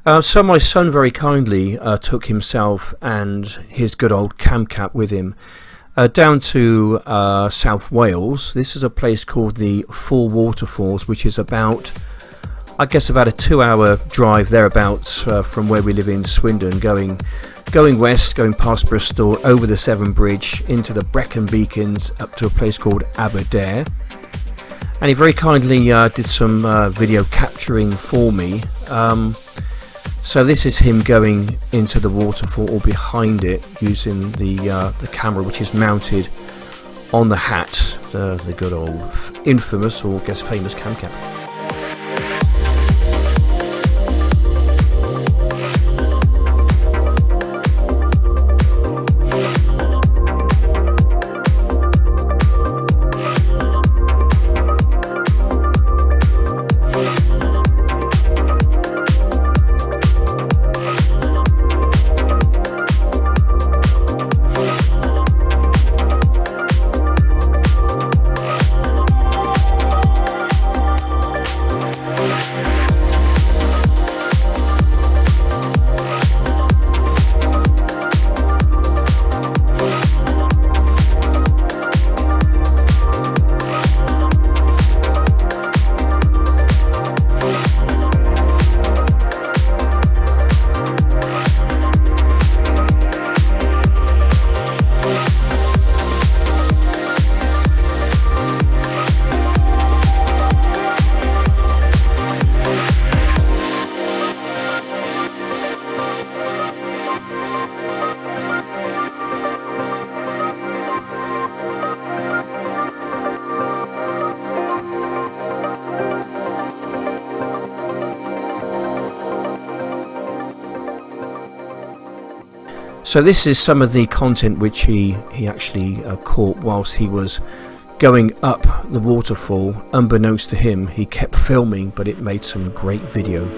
So my son very kindly took himself and his good old camcat with him down to South Wales. This is a place called the Four Waterfalls, which is about, I guess, about a 2-hour drive thereabouts from where we live in Swindon, going west, going past Bristol, over the Severn Bridge, into the Brecon Beacons, up to a place called Aberdare. And he very kindly did some video capturing for me. So this is him going into the waterfall, or behind it, using the camera, which is mounted on the hat, the good old infamous, or I guess famous camcat. So this is some of the content which he actually caught whilst he was going up the waterfall. Unbeknownst to him, he kept filming, but it made some great video.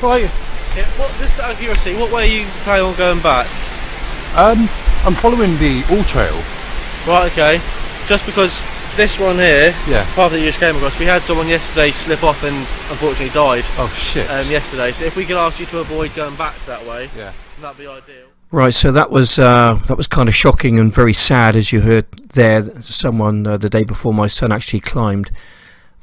Right. Yeah, just out of curiosity, what way are you planning on going back? I'm following the All Trail. Right, okay. Just because this one here, Yeah. path that you just came across, we had someone yesterday slip off and unfortunately died. Oh shit. Yesterday. So if we could ask you to avoid going back that way, Yeah. that'd be ideal. Right, so that was kind of shocking and very sad, as you heard there. Someone the day before my son actually climbed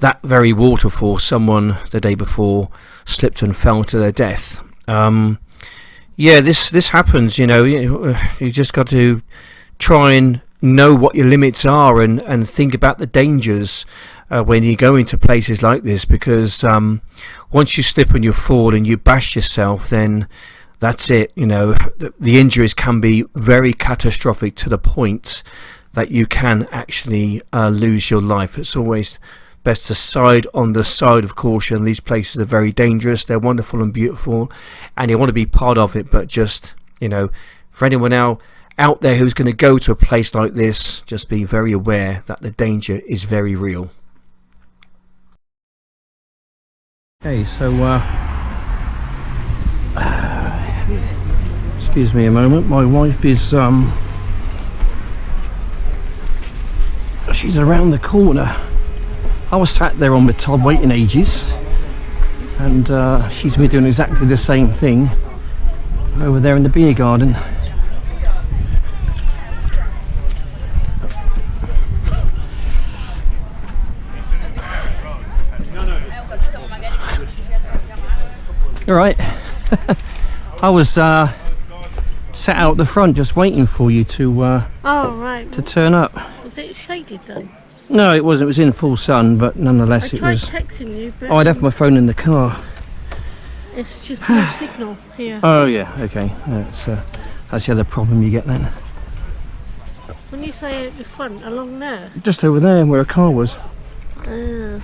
that very waterfall. Someone the day before slipped and fell to their death. Yeah, this happens. You just got to try and know what your limits are and think about the dangers when you go into places like this, because once you slip and you fall and you bash yourself, then that's it. The injuries can be very catastrophic to the point that you can actually lose your life. It's always best to side on the side of caution. These places are very dangerous. They're wonderful and beautiful, and you want to be part of it, but just for anyone out there who's going to go to a place like this, just be very aware that the danger is very real. Okay, so excuse me a moment, my wife is she's around the corner. I was sat there on the tub waiting ages, and she's been doing exactly the same thing over there in the beer garden. All right. I was sat out the front just waiting for you to Oh, right. to turn up. Was it shaded then? No, it wasn't. It was in full sun, but nonetheless, I it tried was. texting you, but Oh, I'd left my phone in the car. it's just no signal here. Oh yeah, okay. That's the other problem you get then. When you say at the front, along there. Just over there, where a car was. Ah,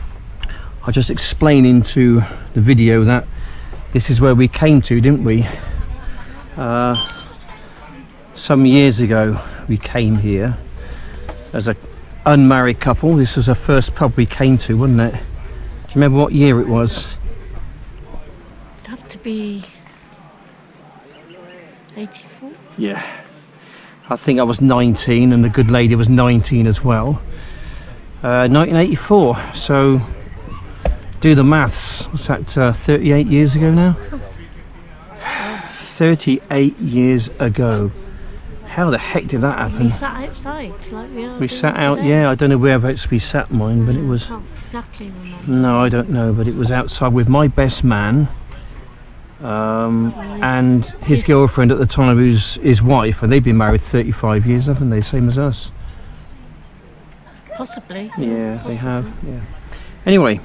I just explained into the video that this is where we came to, didn't we? Some years ago, we came here as a unmarried couple. This was the first pub we came to, wasn't it? Do you remember what year it was? it'd have to be 84. Yeah. I think I was 19 and the good lady was 19 as well. 1984, so do the maths. What's that, 38 years ago now? 38 years ago. How the heck did that We happen? sat outside like we are. We doing sat out, today. yeah, I don't know whereabouts we sat mine, but it was, Can't exactly remember. no, I don't know, but it was outside with my best man and his girlfriend at the time, who's his wife, and they've been married 35 years, haven't they? Same as us. Possibly. Yeah, they have, yeah. Anyway,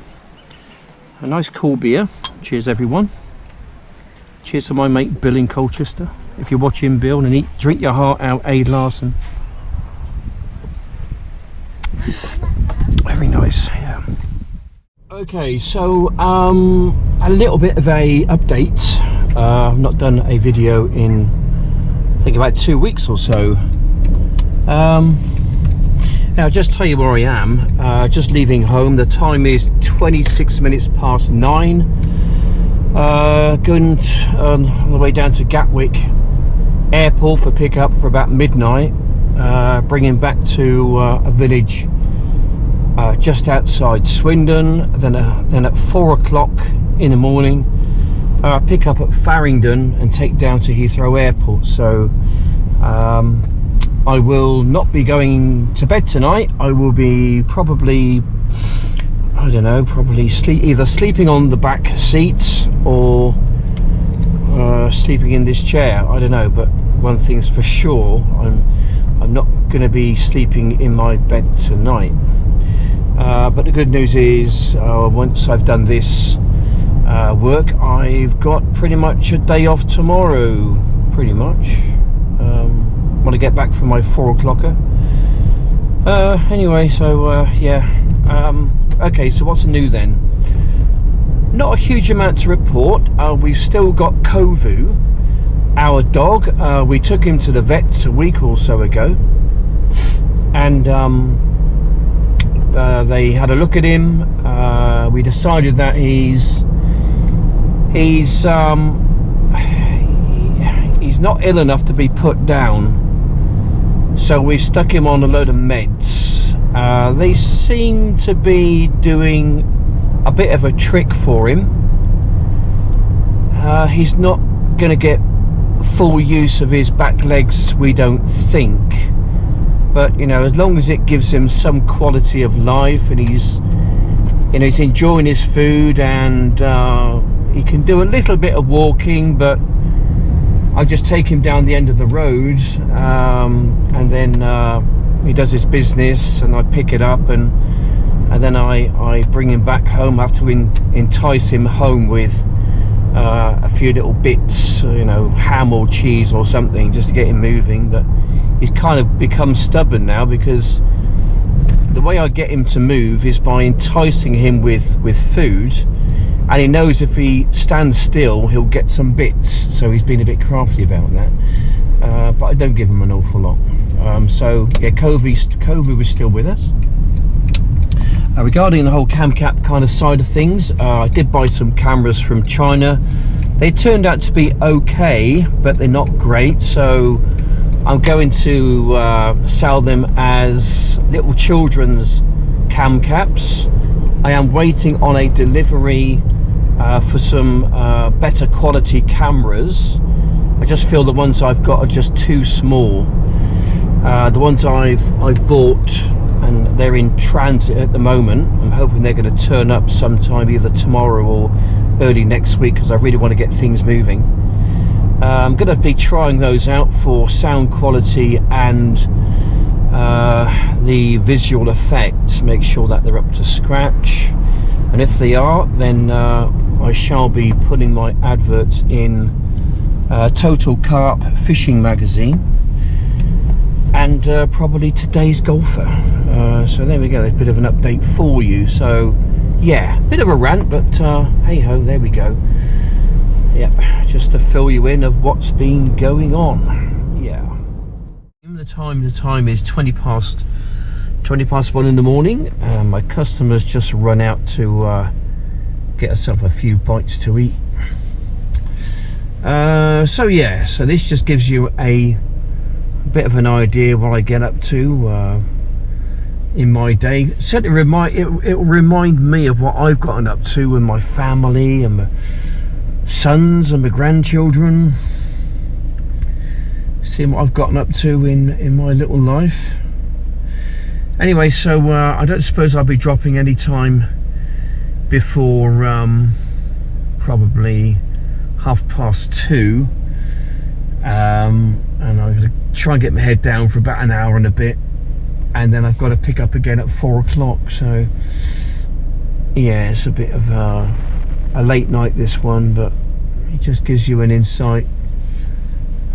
a nice cool beer. Cheers, everyone. Cheers to my mate Bill in Colchester. If you're watching, Bill, and drink your heart out, Aid Larson. Very nice, yeah. Okay, so a little bit of a update. I've not done a video in, I think, about 2 weeks or so. Now, just tell you where I am. Just leaving home. The time is 26 minutes past 9. Going on the way down to Gatwick Airport for pickup for about midnight. Bringing back to a village just outside Swindon. Then at 4 o'clock in the morning, pick up at Farringdon and take down to Heathrow Airport. So I will not be going to bed tonight. I will be probably, I don't know, probably either sleeping on the back seat or sleeping in this chair. I don't know, but one thing's for sure, I'm not going to be sleeping in my bed tonight. But the good news is, once I've done this work, I've got pretty much a day off tomorrow. Pretty much. Want to get back from my 4 o'clocker. Anyway, so yeah. Okay, so what's new then? Not a huge amount to report. We've still got Kovo, our dog. We took him to the vets a week or so ago, and they had a look at him. We decided that he's not ill enough to be put down, so we stuck him on a load of meds. They seem to be doing a bit of a trick for him. He's not going to get full use of his back legs, we don't think, but you know, as long as it gives him some quality of life and he's enjoying his food, and he can do a little bit of walking, but I just take him down the end of the road, and then he does his business, and I pick it up, and then I bring him back home. I have to entice him home with a few little bits, you know, ham or cheese or something, just to get him moving. But he's kind of become stubborn now, because the way I get him to move is by enticing him with food, and he knows if he stands still he'll get some bits, so he's been a bit crafty about that. but I don't give them an awful lot. So yeah, Kovo was still with us. Regarding the whole cam cap kind of side of things, I did buy some cameras from China. They turned out to be okay, but they're not great, so I'm going to sell them as little children's cam caps. I am waiting on a delivery for some better quality cameras. I just feel the ones I've got are just too small. The ones I've bought, and they're in transit at the moment. I'm hoping they're going to turn up sometime either tomorrow or early next week, because I really want to get things moving. I'm going to be trying those out for sound quality and the visual effect, make sure that they're up to scratch, and if they are, then I shall be putting my adverts in Total Carp Fishing Magazine and probably Today's Golfer. So there we go, there's a bit of an update for you. So yeah, bit of a rant, but hey ho, there we go. Yep, just to fill you in of what's been going on. Yeah. The time is 20 past 1 in the morning. My customers just run out to get herself a few bites to eat. So yeah, so this just gives you a bit of an idea what I get up to in my day. Certainly it will remind me of what I've gotten up to with my family and my sons and my grandchildren. Seeing what I've gotten up to in my little life. Anyway, so I don't suppose I'll be dropping any time before probably 2:30, and I'm going to try and get my head down for about an hour and a bit, and then I've got to pick up again at 4 o'clock. So yeah, it's a bit of a late night, this one, but it just gives you an insight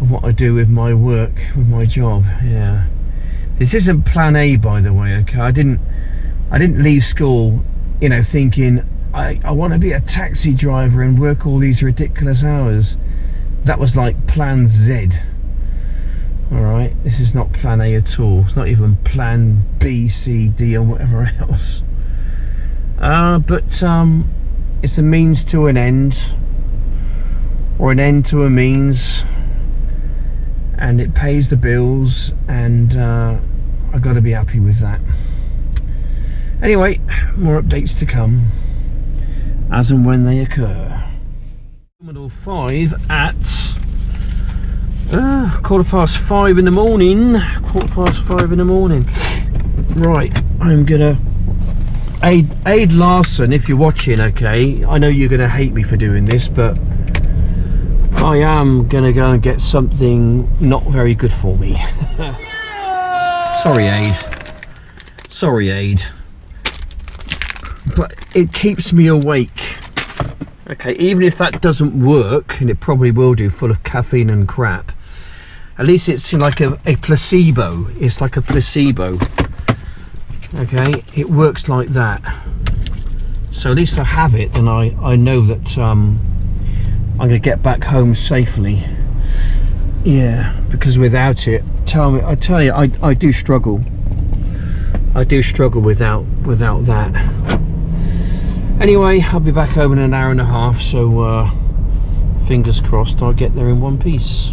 of what I do with my work, with my job. Yeah, this isn't plan A, by the way. Okay, I didn't leave school, you know, thinking I want to be a taxi driver and work all these ridiculous hours. That was like plan Z. Alright, this is not plan A at all. It's not even plan B, C, D, or whatever else. But it's a means to an end, or an end to a means, and it pays the bills, and I've got to be happy with that. Anyway, more updates to come as and when they occur. 5 at 5:15 in the morning. 5:15 in the morning. Right, I'm gonna Aid Larson, if you're watching, okay, I know you're gonna hate me for doing this, but I am gonna go and get something not very good for me. Sorry, Aid, but it keeps me awake. Okay, even if that doesn't work, and it probably will do, full of caffeine and crap, at least it's like a placebo. It's like a placebo. Okay, it works like that. So at least I have it, and I know that I'm going to get back home safely. Yeah, because without it, I tell you, I do struggle. I do struggle without that. Anyway, I'll be back home in an hour and a half, so fingers crossed I'll get there in one piece.